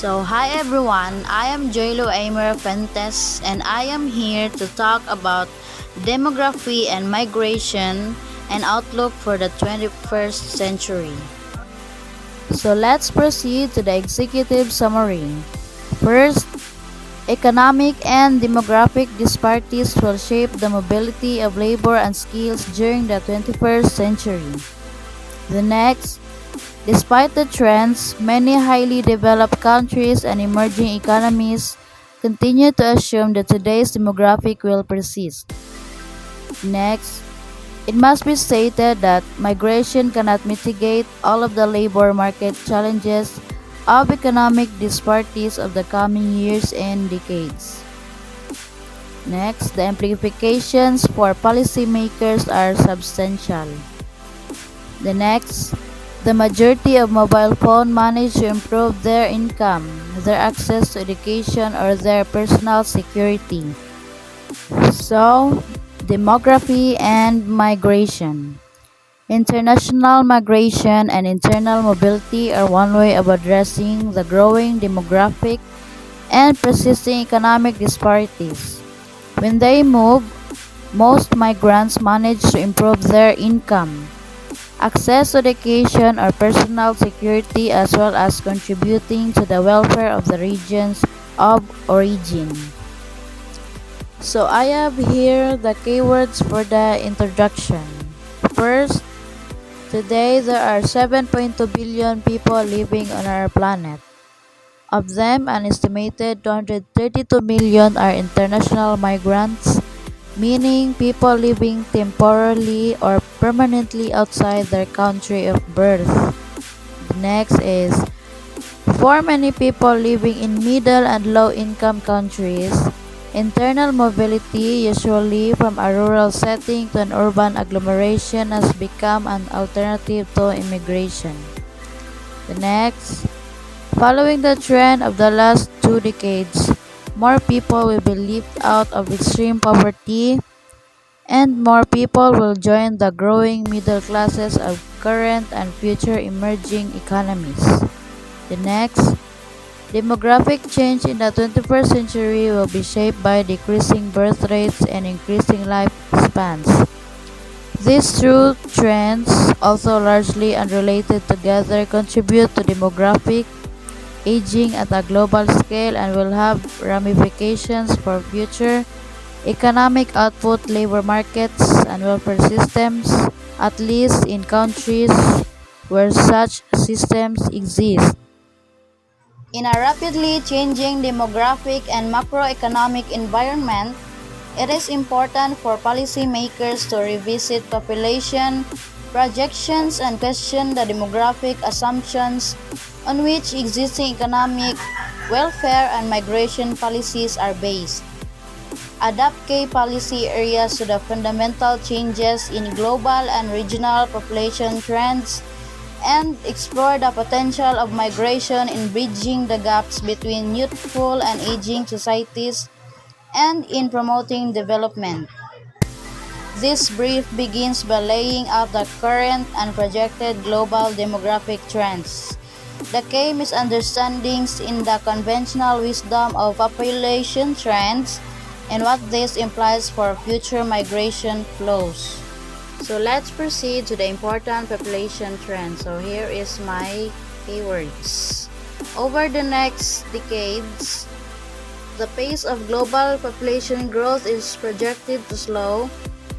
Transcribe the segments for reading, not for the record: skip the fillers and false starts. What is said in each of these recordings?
Hi everyone, I am Joylo Aimer Fentes and I am here to talk about demography and migration and outlook for the 21st century. Let's proceed to the executive summary. First, economic and demographic disparities will shape the mobility of labor and skills during the 21st century. The next, despite the trends, many highly developed countries and emerging economies continue to assume that today's demographic will persist. Next, it must be stated that migration cannot mitigate all of the labor market challenges of economic disparities of the coming years and decades. Next, the implications for policymakers are substantial. The majority of mobile phone manage to improve their income, their access to education, or their personal security. Demography and migration. International migration and internal mobility are one way of addressing the growing demographic and persisting economic disparities. When they move, most migrants manage to improve their income, access to education or personal security, as well as contributing to the welfare of the regions of origin. I have here the keywords for the introduction. First, today there are 7.2 billion people living on our planet. Of them, an estimated 232 million are international migrants, meaning people living temporarily or permanently outside their country of birth. The next is, for many people living in middle and low income countries, internal mobility, usually from a rural setting to an urban agglomeration, has become an alternative to immigration. The next, following the trend of the last 2 decades, more people will be lifted out of extreme poverty and more people will join the growing middle classes of current and future emerging economies. The next, demographic change in the 21st century will be shaped by decreasing birth rates and increasing lifespans. These two trends, also largely unrelated together, contribute to demographic aging at a global scale and will have ramifications for future economic output, labor markets, and welfare systems, at least in countries where such systems exist. In a rapidly changing demographic and macroeconomic environment, it is important for policymakers to revisit population projections and question the demographic assumptions on which existing economic, welfare, and migration policies are based. Adapt key policy areas to the fundamental changes in global and regional population trends, and explore the potential of migration in bridging the gaps between youthful and aging societies and in promoting development. This brief begins by laying out the current and projected global demographic trends, the key misunderstandings in the conventional wisdom of population trends, and what this implies for future migration flows. Let's proceed to the important population trends. Here is my keywords. Over the next decades, the pace of global population growth is projected to slow,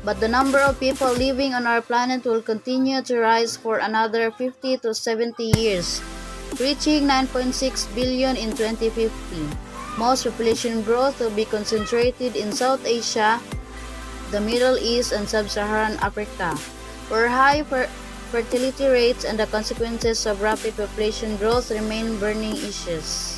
but the number of people living on our planet will continue to rise for another 50 to 70 years, reaching 9.6 billion in 2050. Most population growth will be concentrated in South Asia, the Middle East, and Sub-Saharan Africa, where high fertility rates and the consequences of rapid population growth remain burning issues.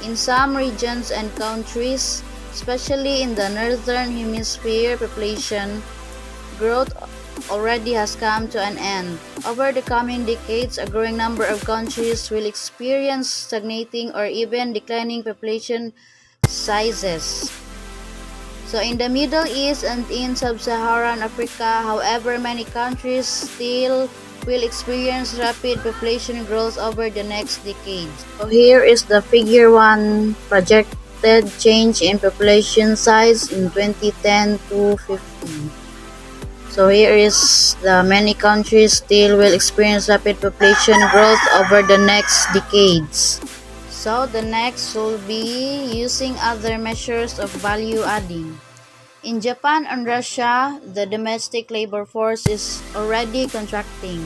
In some regions and countries, especially in the northern hemisphere, population growth already has come to an end. Over the coming decades, a growing number of countries will experience stagnating or even declining population sizes. In the Middle East and in Sub-Saharan Africa, however, many countries still will experience rapid population growth over the next decade. So here is the figure 1 projected change in population size in 2010 to 50. So here is the many countries still will experience rapid population growth over the next decades. So the next will be using other measures of value adding. In Japan and Russia, the domestic labor force is already contracting.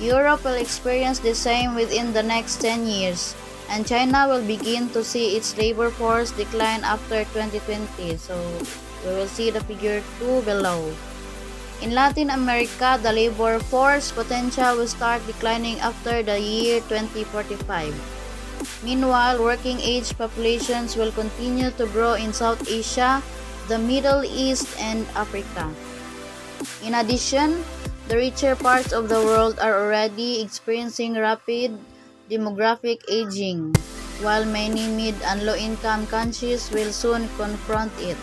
Europe will experience the same within the next 10 years, and China will begin to see its labor force decline after 2020. So we will see the figure 2 below. In Latin America, the labor force potential will start declining after the year 2045. Meanwhile, working age populations will continue to grow in South Asia, the Middle East, and Africa. In addition, the richer parts of the world are already experiencing rapid demographic aging, while many mid and low-income countries will soon confront it.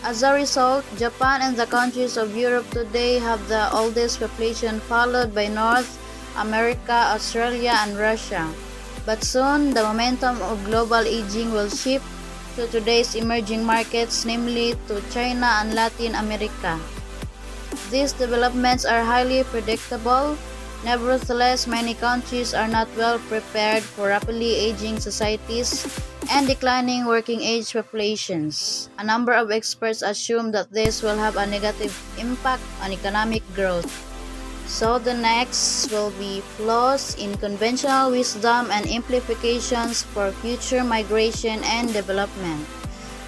As a result, Japan and the countries of Europe today have the oldest population, followed by North America, Australia, and Russia. But soon, the momentum of global aging will shift to today's emerging markets, namely to China and Latin America. These developments are highly predictable. Nevertheless, many countries are not well prepared for rapidly aging societies and declining working age populations. A number of experts assume that this will have a negative impact on economic growth. So the next will be flaws in conventional wisdom and implications for future migration and development.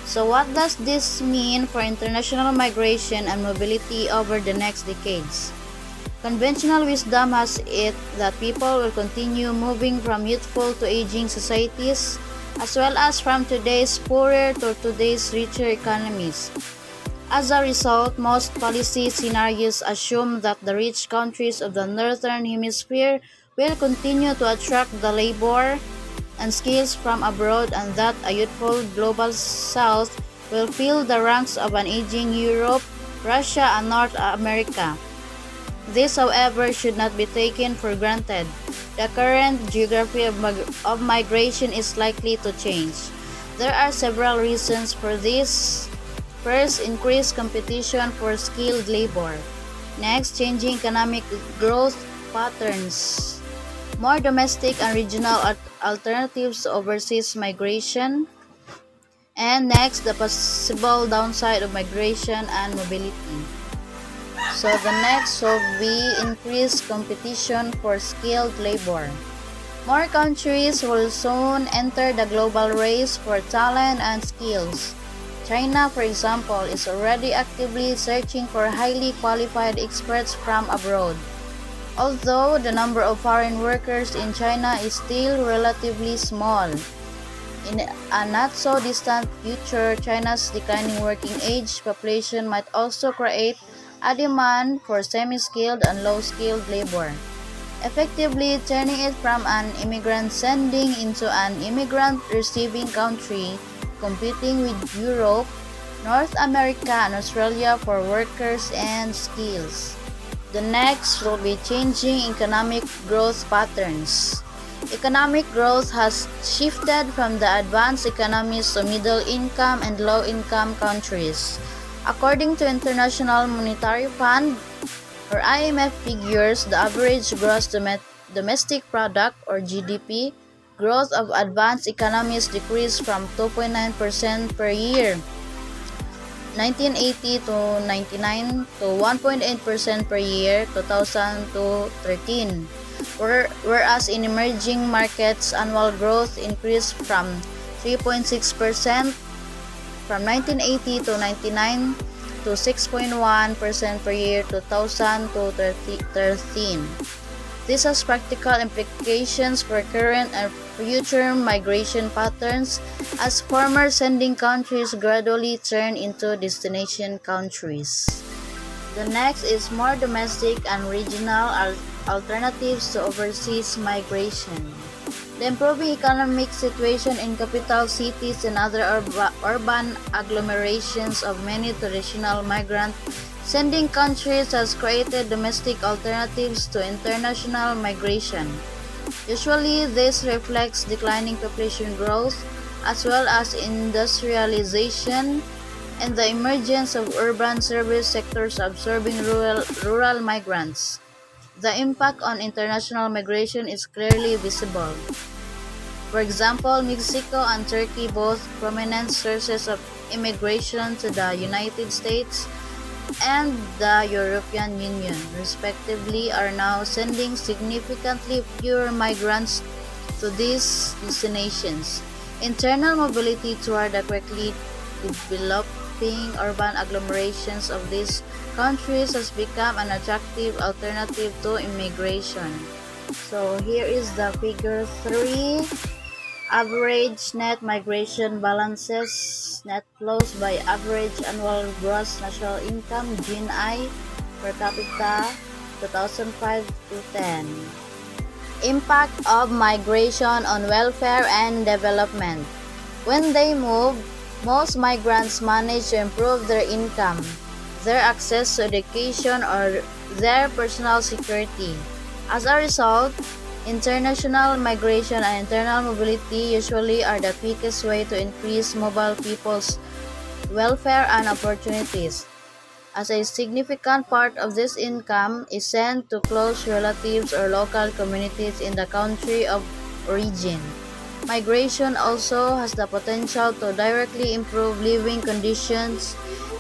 So what does this mean for international migration and mobility over the next decades? Conventional wisdom has it that people will continue moving from youthful to aging societies, as well as from today's poorer to today's richer economies. As a result, most policy scenarios assume that the rich countries of the Northern Hemisphere will continue to attract the labor and skills from abroad, and that a youthful global South will fill the ranks of an aging Europe, Russia, and North America. This, however, should not be taken for granted. The current geography of migration is likely to change. There are several reasons for this. First, increased competition for skilled labor. Next, changing economic growth patterns. More domestic and regional alternatives to overseas migration. And next, the possible downside of migration and mobility. So the next will be increased competition for skilled labor. More countries will soon enter the global race for talent and skills. China, for example, is already actively searching for highly qualified experts from abroad. Although the number of foreign workers in China is still relatively small, in a not so distant future, China's declining working age population might also create a demand for semi-skilled and low-skilled labor, effectively turning it from an immigrant sending into an immigrant receiving country, competing with Europe, North America, and Australia for workers and skills. The next will be changing economic growth patterns. Economic growth has shifted from the advanced economies to middle-income and low-income countries. According to International Monetary Fund, or IMF figures, the average gross domestic product, or GDP, growth of advanced economies decreased from 2.9% per year 1980 to 99 to 1.8% per year 2000 to 13, whereas in emerging markets, annual growth increased from 3.6% from 1980 to 99 to 6.1% per year 2000 to 13. This has practical implications for current and future migration patterns as former sending countries gradually turn into destination countries. The next is more domestic and regional alternatives to overseas migration. The improving economic situation in capital cities and other urban agglomerations of many traditional migrant Sending countries has created domestic alternatives to international migration. Usually, this reflects declining population growth as well as industrialization and the emergence of urban service sectors absorbing rural migrants. The impact on international migration is clearly visible. For example, Mexico and Turkey, both prominent sources of immigration to the United States and the European Union, respectively, are now sending significantly fewer migrants to these destinations. Internal mobility toward the quickly developing urban agglomerations of these countries has become an attractive alternative to immigration. So here is the figure 3. Average net migration balances, net flows by average annual gross national income (GNI) per capita 2005 to 10. Impact of migration on welfare and development. When they move, most migrants manage to improve their income, their access to education, or their personal security. As a result, international migration and internal mobility usually are the quickest way to increase mobile people's welfare and opportunities, as a significant part of this income is sent to close relatives or local communities in the country of origin. Migration also has the potential to directly improve living conditions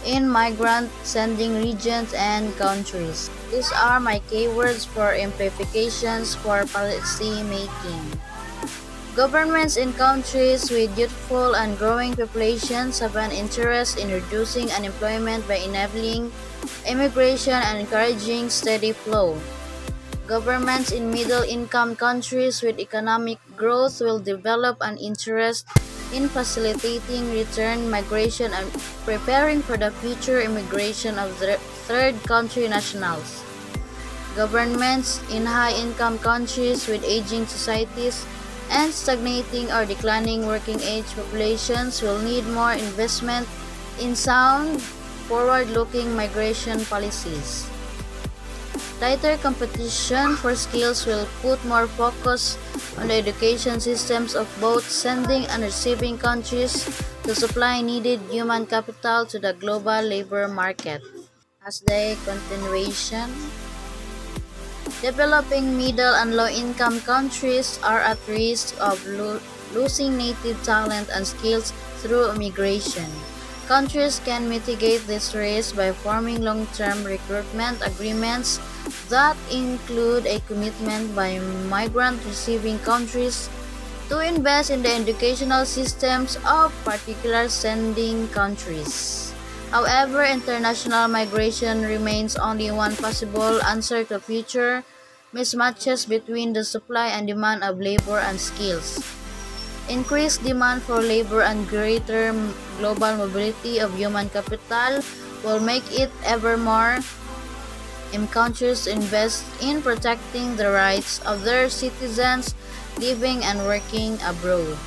in migrant-sending regions and countries. These are my keywords for implications for policy making. Governments in countries with youthful and growing populations have an interest in reducing unemployment by enabling immigration and encouraging steady flow. Governments in middle-income countries with economic growth will develop an interest in facilitating return migration and preparing for the future immigration of third country nationals. Governments in high-income countries with aging societies and stagnating or declining working age populations will need more investment in sound, forward-looking migration policies. Tighter competition for skills will put more focus on the education systems of both sending and receiving countries to supply needed human capital to the global labor market. As the continuation, developing middle and low-income countries are at risk of losing native talent and skills through immigration. Countries can mitigate this risk by forming long-term recruitment agreements that include a commitment by migrant-receiving countries to invest in the educational systems of particular sending countries. However, international migration remains only one possible answer to future mismatches between the supply and demand of labor and skills. Increased demand for labor and greater global mobility of human capital will make it ever more countries to invest in protecting the rights of their citizens living and working abroad.